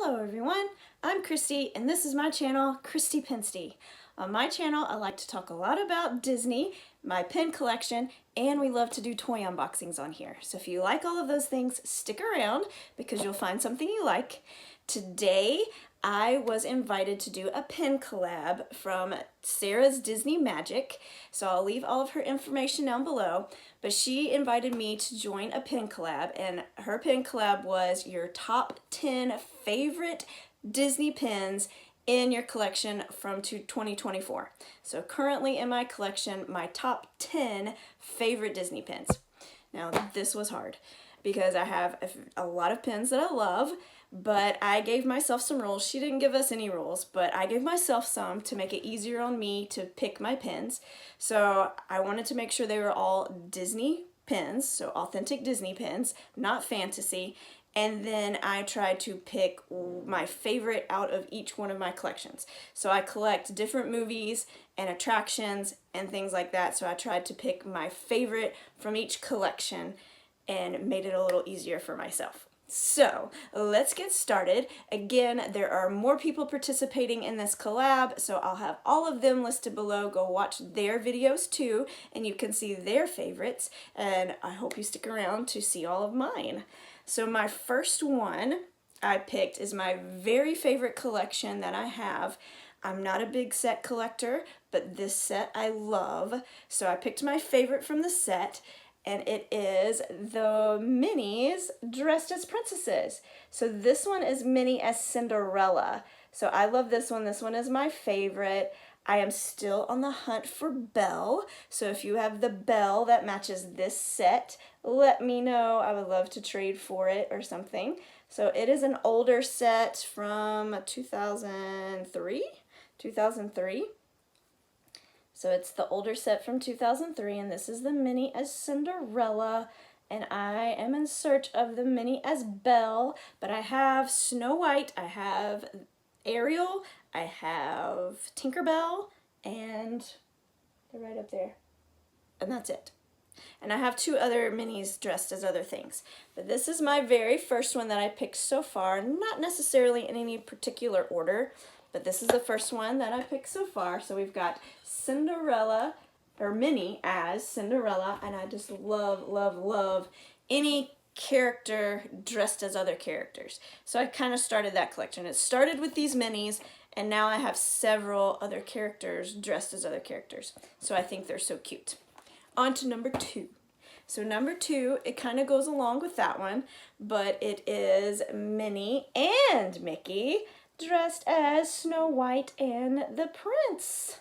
Hello everyone, I'm Christy and this is my channel, Christy Pinsty. On my channel I like to talk a lot about Disney, my pin collection, and we love to do toy unboxings on here. So if you like all of those things, stick around because you'll find something you like. Today I was invited to do a pin collab from Sara's Disney Magic, so I'll leave all of her information down below, but she invited me to join a pin collab, and her pin collab was your top 10 favorite Disney pins in your collection from 2024. So currently in my collection, my top 10 favorite Disney pins. Now this was hard because I have a lot of pins that I love, but I gave myself some rules. She didn't give us any rules, but I gave myself some to make it easier on me to pick my pins. So I wanted to make sure they were all Disney pins, so authentic Disney pins, not fantasy. And then I tried to pick my favorite out of each one of my collections. So I collect different movies and attractions and things like that. So I tried to pick my favorite from each collection and made it a little easier for myself. So let's get started. Again, there are more people participating in this collab, so I'll have all of them listed below. Go watch their videos too, and you can see their favorites, and I hope you stick around to see all of mine. So my first one I picked is my very favorite collection that I have. I'm not a big set collector, but this set I love. So I picked my favorite from the set, and it is the Minnies dressed as princesses. So this one is Minnie as Cinderella. So I love this one. This one is my favorite. I am still on the hunt for Belle. So if you have the Belle that matches this set, let me know. I would love to trade for it or something. So it is an older set from 2003. So it's the older set from 2003, and this is the Minnie as Cinderella, and I am in search of the Minnie as Belle, but I have Snow White, I have Ariel, I have Tinkerbell, and they're right up there, and that's it. And I have two other Minnies dressed as other things, but this is my very first one that I picked so far, not necessarily in any particular order, but this is the first one that I picked so far. So we've got Cinderella, or Minnie as Cinderella, and I just love, love, love any character dressed as other characters. So I kind of started that collection. It started with these Minnies, and now I have several other characters dressed as other characters. So I think they're so cute. On to number two. So number two, it kind of goes along with that one, but it is Minnie and Mickey dressed as Snow White and the Prince.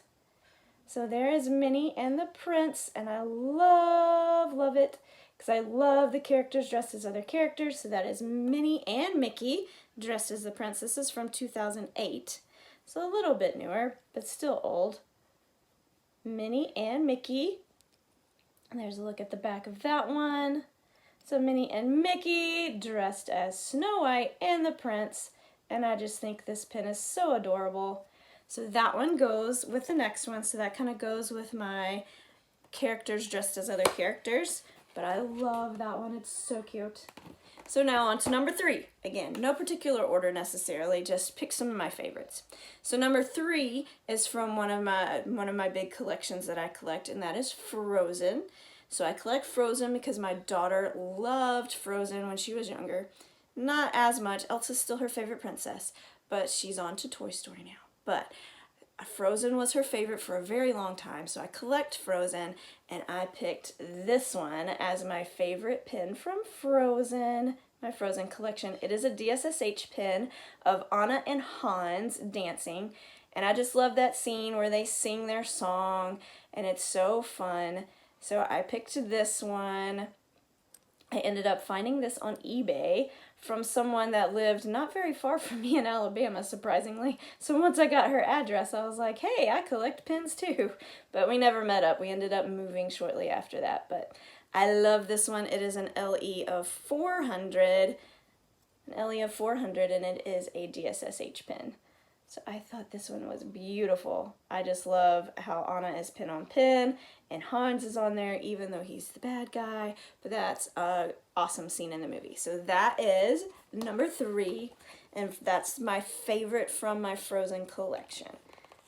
So there is Minnie and the Prince, and I love, love it, because I love the characters dressed as other characters. So that is Minnie and Mickey dressed as the Prince. This is from 2008, so a little bit newer, but still old. Minnie and Mickey, and there's a look at the back of that one. So Minnie and Mickey dressed as Snow White and the Prince, and I just think this pin is so adorable. So that one goes with the next one, so that kind of goes with my characters dressed as other characters, but I love that one. It's so cute. So now on to number three. Again, no particular order necessarily, just pick some of my favorites. So number three is from one of my big collections that I collect, and that is Frozen. So I collect Frozen because my daughter loved Frozen when she was younger. Not as much. Elsa's still her favorite princess, but she's on to Toy Story now. But Frozen was her favorite for a very long time, so I collect Frozen, and I picked this one as my favorite pin from Frozen, my Frozen collection. It is a DSSH pin of Anna and Hans dancing, and I just love that scene where they sing their song, and it's so fun. So I picked this one. I ended up finding this on eBay from someone that lived not very far from me in Alabama, surprisingly. So once I got her address, I was like, hey, I collect pins too. But we never met up. We ended up moving shortly after that. But I love this one. It is an LE of 400. An LE of 400, and it is a DSSH pin. So I thought this one was beautiful. I just love how Anna is pin on pin, and Hans is on there even though he's the bad guy, but that's an awesome scene in the movie. So that is number three. and that's my favorite from my Frozen collection.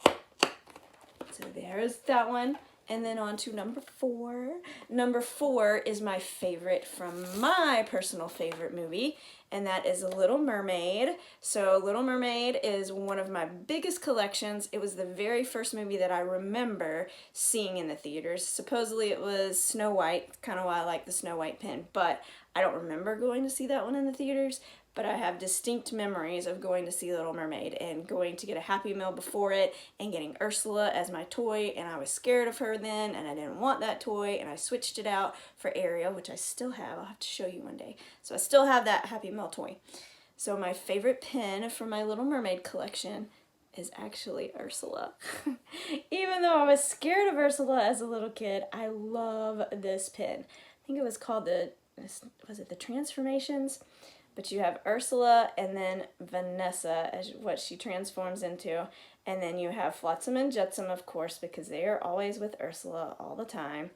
So there's that one. And then on to number 4. Number 4 is my favorite from my personal favorite movie, and that is Little Mermaid. So Little Mermaid is one of my biggest collections. It was the very first movie that I remember seeing in the theaters. Supposedly it was Snow White, kind of why I like the Snow White pin, but I don't remember going to see that one in the theaters. But I have distinct memories of going to see Little Mermaid and going to get a Happy Meal before it and getting Ursula as my toy, and I was scared of her then and I didn't want that toy, and I switched it out for Ariel, which I still have. I'll have to show you one day. So I still have that Happy Meal toy. So my favorite pin from my Little Mermaid collection is actually Ursula. Even though I was scared of Ursula as a little kid, I love this pin. I think it was called was it the Transformations? But you have Ursula and then Vanessa as what she transforms into. And then you have Flotsam and Jetsam, of course, because they are always with Ursula all the time.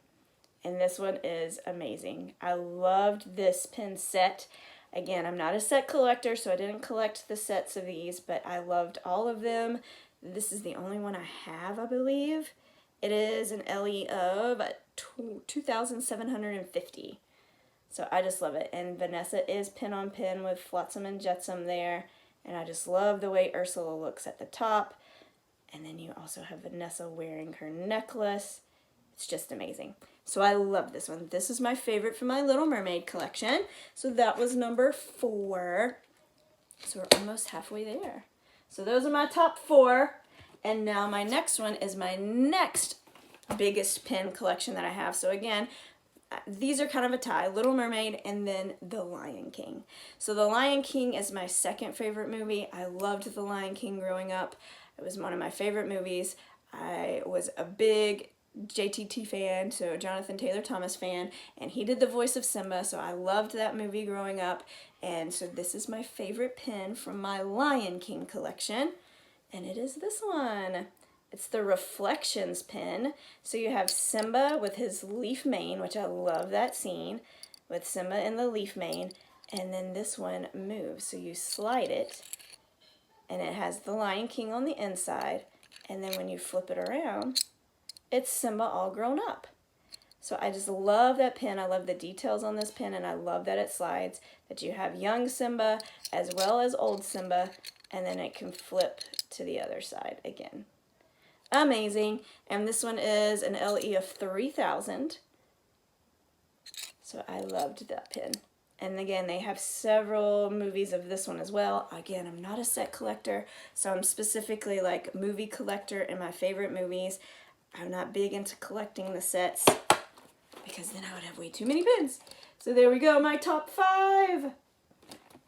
And this one is amazing. I loved this pin set. Again, I'm not a set collector, so I didn't collect the sets of these, but I loved all of them. This is the only one I have, I believe. It is an LE of 2,750. So I just love it. And Vanessa is pin on pin with Flotsam and Jetsam there. And I just love the way Ursula looks at the top. And then you also have Vanessa wearing her necklace. It's just amazing. So I love this one. This is my favorite from my Little Mermaid collection. So that was number 4. So we're almost halfway there. So those are my top 4. And now my next one is my next biggest pin collection that I have. So again, these are kind of a tie, Little Mermaid and then The Lion King. So The Lion King is my second favorite movie. I loved The Lion King growing up. It was one of my favorite movies. I was a big JTT fan, so Jonathan Taylor Thomas fan, and he did the voice of Simba, so I loved that movie growing up. And so this is my favorite pin from my Lion King collection, and it is this one. It's the Reflections pin. So you have Simba with his leaf mane, which I love that scene, with Simba in the leaf mane. And then this one moves. So you slide it, and it has the Lion King on the inside. And then when you flip it around, it's Simba all grown up. So I just love that pin. I love the details on this pin, and I love that it slides, that you have young Simba as well as old Simba, and then it can flip to the other side again. Amazing. And this one is an LE of 3,000. So I loved that pin. And again, they have several movies of this one as well. Again, I'm not a set collector, so I'm specifically like movie collector in my favorite movies. I'm not big into collecting the sets because then I would have way too many pins. So there we go, my top 5.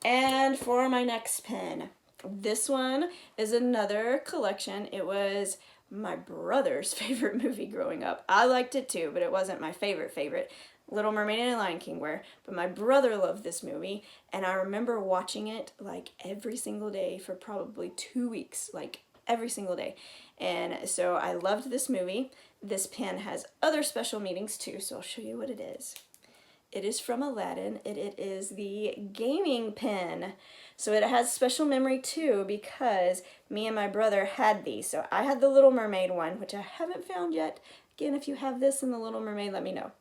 And for my next pin, this one is another collection. It was my brother's favorite movie growing up. I liked it too, but it wasn't my favorite. Little Mermaid and Lion King were, but my brother loved this movie, and I remember watching it like every single day for probably 2 weeks, like every single day. And so I loved this movie. This pin has other special meanings too, so I'll show you what it is. It is from Aladdin. It is the gaming pin. So it has special memory too because me and my brother had these. So I had the Little Mermaid one, which I haven't found yet. Again, if you have this in the Little Mermaid, let me know.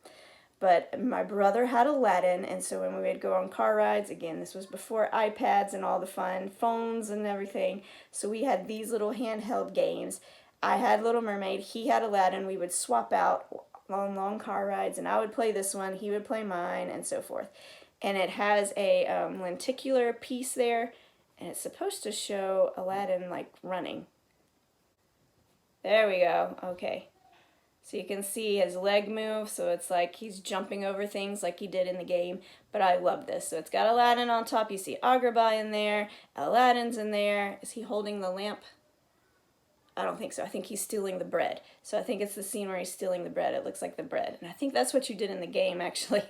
But my brother had Aladdin, and so when we would go on car rides, again, this was before iPads and all the fun, phones and everything, so we had these little handheld games. I had Little Mermaid, he had Aladdin, we would swap out on long car rides, and I would play this one, he would play mine, and so forth. And it has a lenticular piece there, and it's supposed to show Aladdin like running. There we go, okay. So you can see his leg move, so it's like he's jumping over things like he did in the game, but I love this. So it's got Aladdin on top, you see Agrabah in there, Aladdin's in there. Is he holding the lamp? I don't think so. I think he's stealing the bread. So I think it's the scene where he's stealing the bread. It looks like the bread. And I think that's what you did in the game, actually.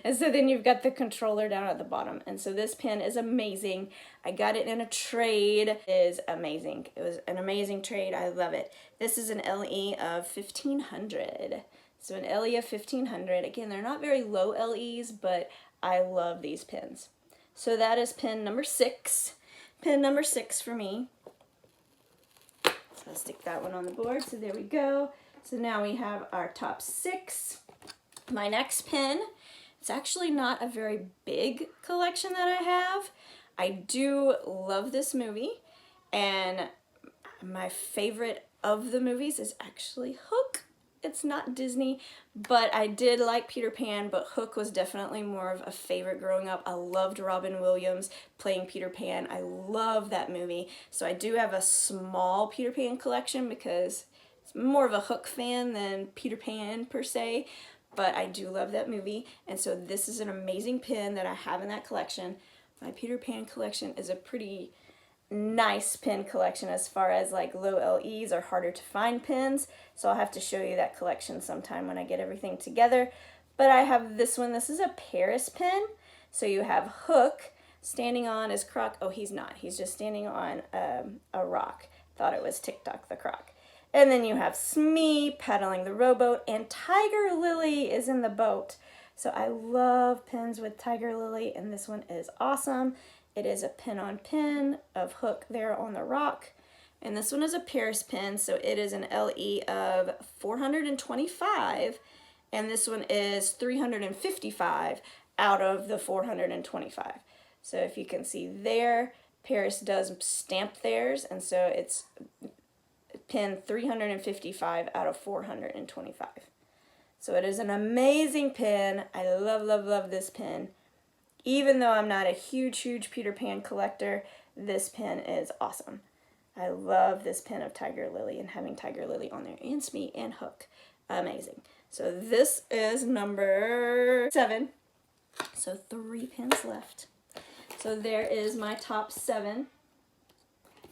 And so then you've got the controller down at the bottom. And so this pin is amazing. I got it in a trade. It is amazing. It was an amazing trade. I love it. This is an LE of 1,500. So an LE of 1,500. Again, they're not very low LEs, but I love these pins. So that is pin number 6. pin number 6 for me. So I'll stick that one on the board. So there we go. So now we have our top 6. My next pin, it's actually not a very big collection that I have. I do love this movie, and my favorite of the movies is actually Hook. It's not Disney, but I did like Peter Pan, but Hook was definitely more of a favorite growing up. I loved Robin Williams playing Peter Pan. I love that movie. So I do have a small Peter Pan collection because it's more of a Hook fan than Peter Pan per se, but I do love that movie. And so this is an amazing pin that I have in that collection. My Peter Pan collection is a pretty nice pin collection as far as like low LEs or harder to find pins, so I'll have to show you that collection sometime when I get everything together. But I have this one. This is a Paris pin. So you have Hook standing on his croc. Oh, he's not. He's just standing on a rock. Thought it was TikTok the croc. And then you have Smee paddling the rowboat, and Tiger Lily is in the boat. So I love pins with Tiger Lily, and this one is awesome. It is a pin-on-pin of Hook there on the rock. And this one is a Paris pin, so it is an LE of 425. And this one is 355 out of the 425. So if you can see there, Paris does stamp theirs, and so it's pin 355 out of 425. So it is an amazing pin. I love, love, love this pin. Even though I'm not a huge, huge Peter Pan collector, this pin is awesome. I love this pin of Tiger Lily and having Tiger Lily on there, and Smee and Hook. Amazing. So this is number 7. So 3 pins left. So there is my top 7.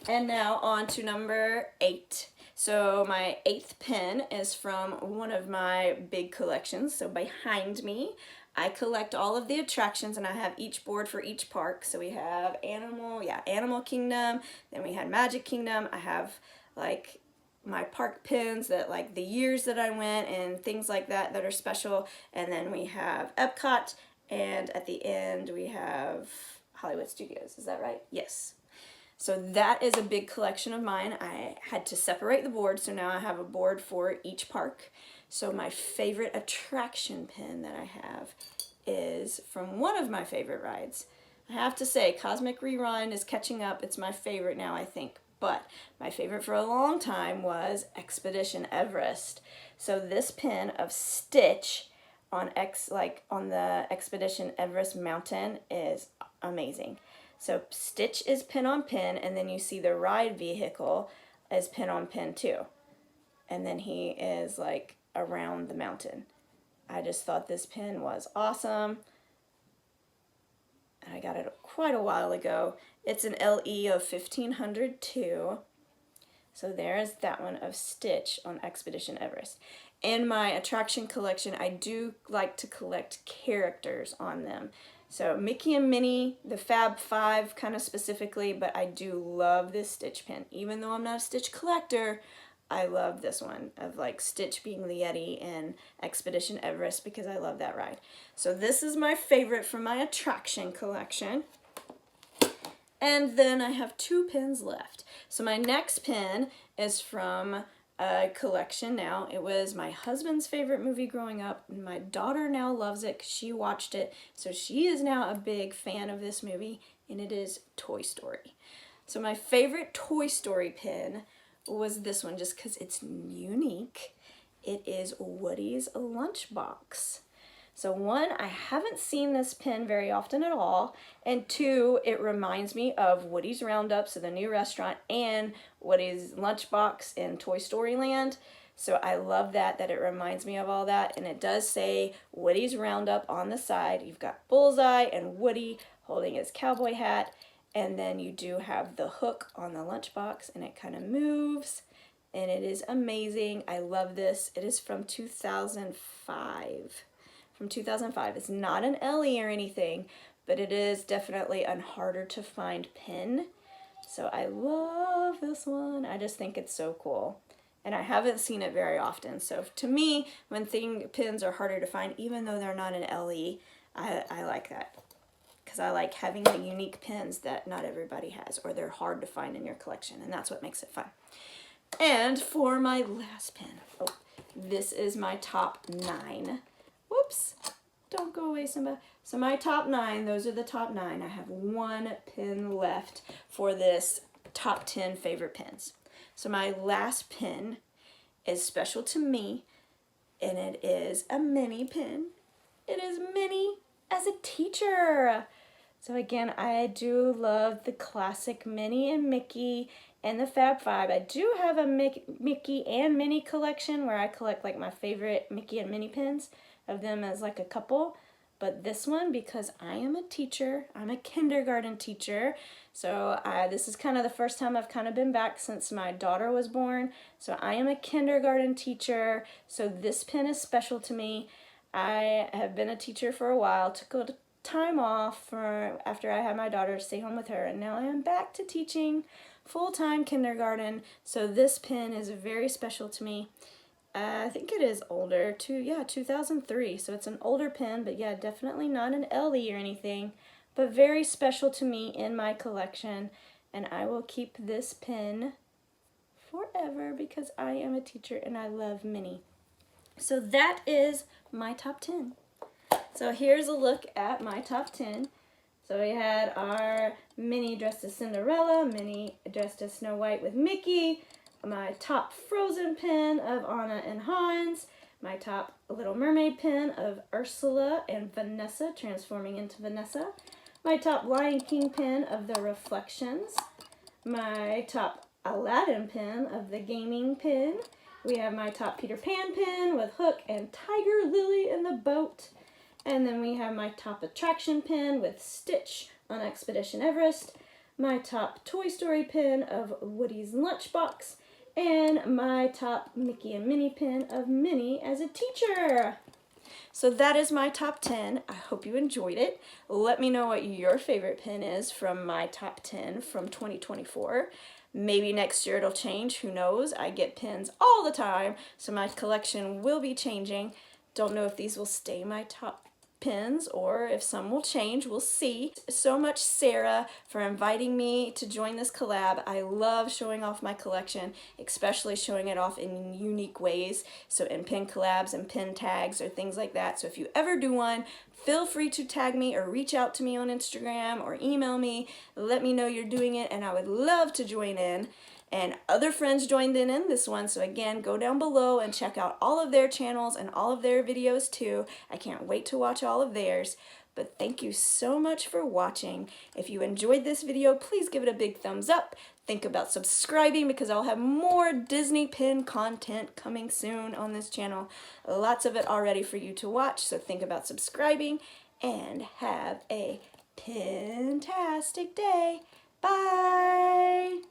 And now on to number 8. So my 8th pin is from one of my big collections. So behind me, I collect all of the attractions, and I have each board for each park. So we have Animal Kingdom, then we had Magic Kingdom. I have like my park pins that like the years that I went and things like that that are special. And then we have Epcot, and at the end we have Hollywood Studios. Is that right? Yes. So that is a big collection of mine. I had to separate the board, so now I have a board for each park. So my favorite attraction pin that I have is from one of my favorite rides. I have to say, Cosmic Rewind is catching up. It's my favorite now, I think. But my favorite for a long time was Expedition Everest. So this pin of Stitch on the Expedition Everest mountain is amazing. So Stitch is pin on pin, and then you see the ride vehicle is pin on pin too. And then he is like around the mountain. I just thought this pin was awesome. And I got it quite a while ago. It's an LE of 1500 too. So there's that one of Stitch on Expedition Everest. In my attraction collection, I do like to collect characters on them. So Mickey and Minnie, the Fab Five kind of specifically, but I do love this Stitch pin. Even though I'm not a Stitch collector, I love this one of like Stitch being the Yeti in Expedition Everest because I love that ride. So this is my favorite from my attraction collection. And then I have 2 pins left. So my next pin is from a collection now. It was my husband's favorite movie growing up. And my daughter now loves it because she watched it. So she is now a big fan of this movie, and it is Toy Story. So my favorite Toy Story pin was this one just because it's unique. It is Woody's lunchbox. So 1, I haven't seen this pin very often at all, and 2, it reminds me of Woody's Roundup, so the new restaurant, and Woody's Lunchbox in Toy Story Land. So I love that it reminds me of all that, and it does say Woody's Roundup on the side. You've got Bullseye and Woody holding his cowboy hat, and then you do have the hook on the lunchbox, and it kind of moves, and it is amazing. I love this. It is from 2005. From 2005. It's not an LE or anything, but it is definitely a harder to find pin. So I love this one. I just think it's so cool. And I haven't seen it very often. So to me, when pins are harder to find, even though they're not an LE, I like that. because I like having the unique pins that not everybody has, or they're hard to find in your collection, and that's what makes it fun. And for my last pin, oh, this is my top 9. Whoops, don't go away, Simba. So my top 9, those are the top 9. I have 1 pin left for this top 10 favorite pins. So my last pin is special to me, and it is a mini pin. It is Minnie as a teacher. So again, I do love the classic Minnie and Mickey and the Fab Five. I do have a Mickey and Minnie collection where I collect like my favorite Mickey and Minnie pins of them as like a couple. But this one, because I am a teacher, I'm a kindergarten teacher, so this is kind of the first time I've kind of been back since my daughter was born. So I am a kindergarten teacher, so this pin is special to me. I have been a teacher for a while, took a time off after I had my daughter to stay home with her, and now I am back to teaching full-time kindergarten, so this pin is very special to me. I think it is older, 2003, so it's an older pin, but yeah, definitely not an LE or anything, but very special to me in my collection, and I will keep this pin forever because I am a teacher and I love Minnie. So that is my top 10. So here's a look at my top 10. So we had our Minnie dressed as Cinderella, Minnie dressed as Snow White with Mickey, my top Frozen pin of Anna and Hans, my top Little Mermaid pin of Ursula and Vanessa transforming into Vanessa, my top Lion King pin of the Reflections, my top Aladdin pin of the Gaming pin. We have my top Peter Pan pin with Hook and Tiger Lily in the boat. And then we have my top attraction pin with Stitch on Expedition Everest, my top Toy Story pin of Woody's Lunchbox, and my top Mickey and Minnie pin of Minnie as a teacher. So that is my top 10. I hope you enjoyed it. Let me know what your favorite pin is from my top 10 from 2024. Maybe next year it'll change, who knows? I get pins all the time, so my collection will be changing. Don't know if these will stay my top pins or if some will change, we'll see. So much Sara for inviting me to join this collab. I love showing off my collection, especially showing it off in unique ways. So in pin collabs and pin tags or things like that. So if you ever do one, feel free to tag me or reach out to me on Instagram or email me. Let me know you're doing it and I would love to join in. And other friends joined in this one, so again, go down below and check out all of their channels and all of their videos too. I can't wait to watch all of theirs. But thank you so much for watching. If you enjoyed this video, please give it a big thumbs up. Think about subscribing because I'll have more Disney pin content coming soon on this channel. Lots of it already for you to watch, so think about subscribing and have a PINtastic day. Bye!